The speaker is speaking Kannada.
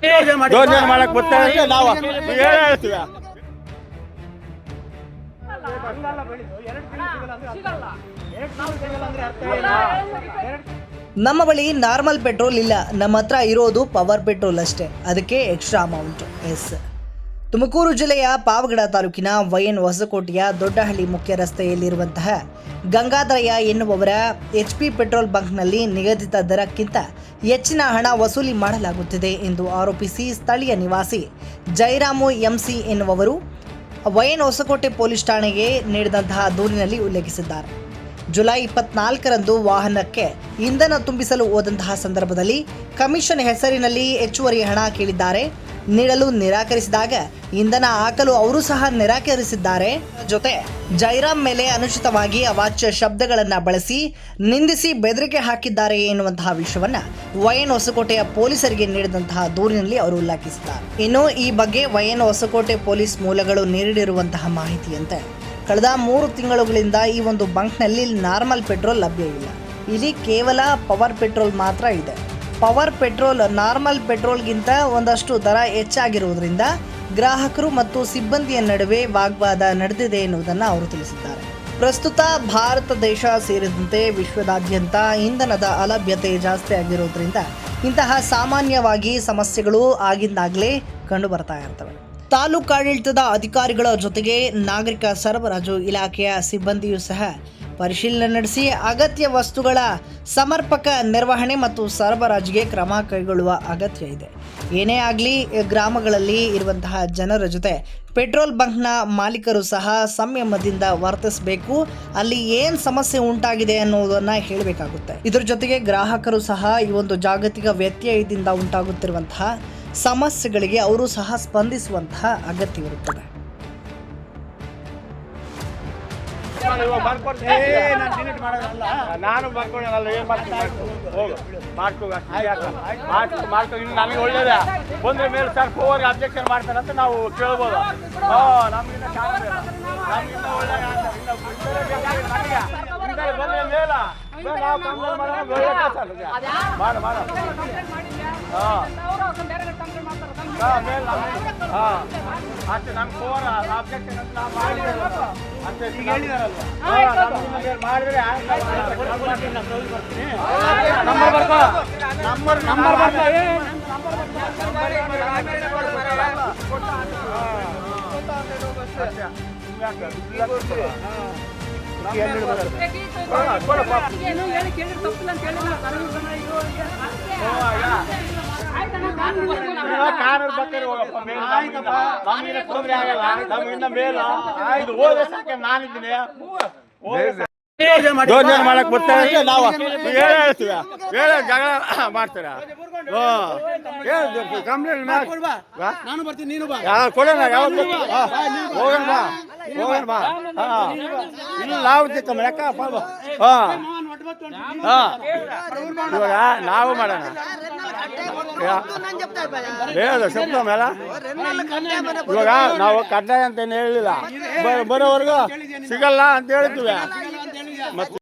ಯೋಜನೆ ಮಾಡಕ್ ಬರ್ತಾರೆ ನಾವು ಹೇಳ್ತೀವಿ. ನಮ್ಮ ಬಳಿ ನಾರ್ಮಲ್ ಪೆಟ್ರೋಲ್ ಇಲ್ಲ, ನಮ್ಮ ಹತ್ರ ಇರೋದು ಪವರ್ ಪೆಟ್ರೋಲ್ ಅಷ್ಟೇ, ಅದಕ್ಕೆ ಎಕ್ಸ್ಟ್ರಾ ಅಮೌಂಟ್. ಎಸ್, ತುಮಕೂರು ಜಿಲ್ಲೆಯ ಪಾವಗಡ ತಾಲೂಕಿನ ವೈಎನ್ ಹೊಸಕೋಟೆಯ ದೊಡ್ಡಹಳ್ಳಿ ಮುಖ್ಯ ರಸ್ತೆಯಲ್ಲಿರುವಂತಹ ಗಂಗಾಧರಯ್ಯ ಎನ್ನುವವರ HP ಪೆಟ್ರೋಲ್ ಬಂಕ್ನಲ್ಲಿ ನಿಗದಿತ ದರಕ್ಕಿಂತ ಹೆಚ್ಚಿನ ಹಣ ವಸೂಲಿ ಮಾಡಲಾಗುತ್ತಿದೆ ಎಂದು ಆರೋಪಿಸಿ ಸ್ಥಳೀಯ ನಿವಾಸಿ ಜೈರಾಮು MC ಎನ್ನುವವರು ವೈಎನ್ ಹೊಸಕೋಟೆ ಪೊಲೀಸ್ ಠಾಣೆಗೆ ನೀಡಿದಂತಹ ದೂರಿನಲ್ಲಿ ಉಲ್ಲೇಖಿಸಿದ್ದಾರೆ. ಜುಲೈ 24ರಂದು ವಾಹನಕ್ಕೆ ಇಂಧನ ತುಂಬಿಸಲು ಹೋದಂತಹ ಸಂದರ್ಭದಲ್ಲಿ ಕಮಿಷನ್ ಹೆಸರಿನಲ್ಲಿ ಹೆಚ್ಚುವರಿ ಹಣ ಕೇಳಿದ್ದಾರೆ. ನೀಡಲು ನಿರಾಕರಿಸಿದಾಗ ಇಂಧನ ಹಾಕಲು ಅವರು ಸಹ ನಿರಾಕರಿಸಿದ್ದಾರೆ. ಜೊತೆ ಜೈರಾಮ್ ಮೇಲೆ ಅನುಚಿತವಾಗಿ ಅವಾಚ್ಯ ಶಬ್ದಗಳನ್ನು ಬಳಸಿ ನಿಂದಿಸಿ ಬೆದರಿಕೆ ಹಾಕಿದ್ದಾರೆ ಎನ್ನುವಂತಹ ವಿಷಯವನ್ನ ವೈಎನ್ ಹೊಸಕೋಟೆಯ ಪೊಲೀಸರಿಗೆ ನೀಡಿದಂತಹ ದೂರಿನಲ್ಲಿ ಅವರು ಉಲ್ಲೇಖಿಸಿದ್ದಾರೆ. ಇನ್ನು ಈ ಬಗ್ಗೆ ವೈಎನ್ ಹೊಸಕೋಟೆ ಪೊಲೀಸ್ ಮೂಲಗಳು ನೀಡಿರುವಂತಹ ಮಾಹಿತಿಯಂತೆ ಕಳೆದ 3 ತಿಂಗಳುಗಳಿಂದ ಈ ಒಂದು ಬಂಕ್ನಲ್ಲಿ ನಾರ್ಮಲ್ ಪೆಟ್ರೋಲ್ ಲಭ್ಯ ಇಲ್ಲ. ಇಲ್ಲಿ ಕೇವಲ ಪವರ್ ಪೆಟ್ರೋಲ್ ಮಾತ್ರ ಇದೆ. ಪವರ್ ಪೆಟ್ರೋಲ್ ನಾರ್ಮಲ್ ಪೆಟ್ರೋಲ್ಗಿಂತ ಒಂದಷ್ಟು ದರ ಹೆಚ್ಚಾಗಿರುವುದರಿಂದ ಗ್ರಾಹಕರು ಮತ್ತು ಸಿಬ್ಬಂದಿಯ ನಡುವೆ ವಾಗ್ವಾದ ನಡೆದಿದೆ ಎನ್ನುವುದನ್ನು ಅವರು ತಿಳಿಸಿದ್ದಾರೆ. ಪ್ರಸ್ತುತ ಭಾರತ ದೇಶ ಸೇರಿದಂತೆ ವಿಶ್ವದಾದ್ಯಂತ ಇಂಧನದ ಅಲಭ್ಯತೆ ಜಾಸ್ತಿ ಆಗಿರುವುದರಿಂದ ಇಂತಹ ಸಾಮಾನ್ಯವಾಗಿ ಸಮಸ್ಯೆಗಳು ಆಗಿಂದಾಗಲೇ ಕಂಡು ಬರ್ತಾ ಇರ್ತವೆ. ತಾಲೂಕಾಡಳಿತದ ಅಧಿಕಾರಿಗಳ ಜೊತೆಗೆ ನಾಗರಿಕ ಸರಬರಾಜು ಇಲಾಖೆಯ ಸಿಬ್ಬಂದಿಯೂ ಸಹ ಪರಿಶೀಲನೆ ನಡೆಸಿ ಅಗತ್ಯ ವಸ್ತುಗಳ ಸಮರ್ಪಕ ನಿರ್ವಹಣೆ ಮತ್ತು ಸರಬರಾಜಿಗೆ ಕ್ರಮ ಕೈಗೊಳ್ಳುವ ಅಗತ್ಯ ಇದೆ. ಏನೇ ಆಗಲಿ ಗ್ರಾಮಗಳಲ್ಲಿ ಇರುವಂತಹ ಜನರ ಜೊತೆ ಪೆಟ್ರೋಲ್ ಬಂಕ್ನ ಮಾಲೀಕರು ಸಹ ಸಂಯಮದಿಂದ ವರ್ತಿಸಬೇಕು. ಅಲ್ಲಿ ಏನು ಸಮಸ್ಯೆ ಉಂಟಾಗಿದೆ ಅನ್ನೋದನ್ನು ಹೇಳಬೇಕಾಗುತ್ತೆ. ಇದರ ಜೊತೆಗೆ ಗ್ರಾಹಕರು ಸಹ ಈ ಒಂದು ಜಾಗತಿಕ ವ್ಯತ್ಯಯದಿಂದ ಉಂಟಾಗುತ್ತಿರುವಂತಹ ಸಮಸ್ಯೆಗಳಿಗೆ ಅವರು ಸಹ ಸ್ಪಂದಿಸುವಂತಹ ಅಗತ್ಯವಿರುತ್ತದೆ. ನಾನು ಬರ್ಕೊಳ್ಳಲ್ಲ, ಏನ್ ಮಾಡ್ತೀನಿ ನಮಗೆ ಒಳ್ಳೇದ ಬಂದ್ರೆ ಮೇಲೆ ಸರ್ ಪವರ್ ಅಬ್ಜೆಕ್ಷನ್ ಮಾಡ್ತಾರಂತ ನಾವು ಕೇಳ್ಬೋದು. ನಮ್ಗಿಂತ ಒಳ್ಳೆ ಬಂದ್ರೆ ಮೇಲ ಅಷ್ಟೇ ನಮ್ಗೆ ಪವರ್ ಅಬ್ಜೆಕ್ಷನ್ ಅಂತ ನಾವು ಮಾಡಿದ್ರೆ ಅಷ್ಟೇ ಮಾಡಿದ್ರೆ ಕಾನೂನು ಬಗ್ಗೆ ಹೋಗಪ್ಪ, ತೊಂದರೆ ಆಗಲ್ಲ. ನಮ್ಗಿಂತ ಮೇಲ ಇದು ಹೋದ್ರೆ ಸಾಕೆ, ನಾನಿದ್ದೀನಿ ಯೋಜನೆ ಮಾಡಕ್ ಬರ್ತಾರೆ ನಾವು ಹೇಳ್ತೀವಿ. ಹೇಳ ಜಗಳ ಮಾಡ್ತೀರ ನಾನು ಬರ್ತೀನಿ, ನೀನು ಕೊಡೋಣ ಯಾವತ್ತು ಹೋಗೋಣ ಬಾ ಹೋಗೋಣ ಬಾ. ಇಲ್ಲ ನಾವು ತಿಕ್ಕಮ್ಮ ಲೆಕ್ಕ ಇವಾಗ ನಾವು ಮಾಡೋಣ ಹೇಳ ಶಬ್ದ ಮೇಲೆ. ಇವಾಗ ನಾವು ಕಡ್ಡಾಯ ಅಂತ ಏನು ಹೇಳಿಲ್ಲ, ಬರೋವರೆಗೂ ಸಿಗಲ್ಲ ಅಂತ ಹೇಳ್ತೀವಿ. ಮತ್ತೆ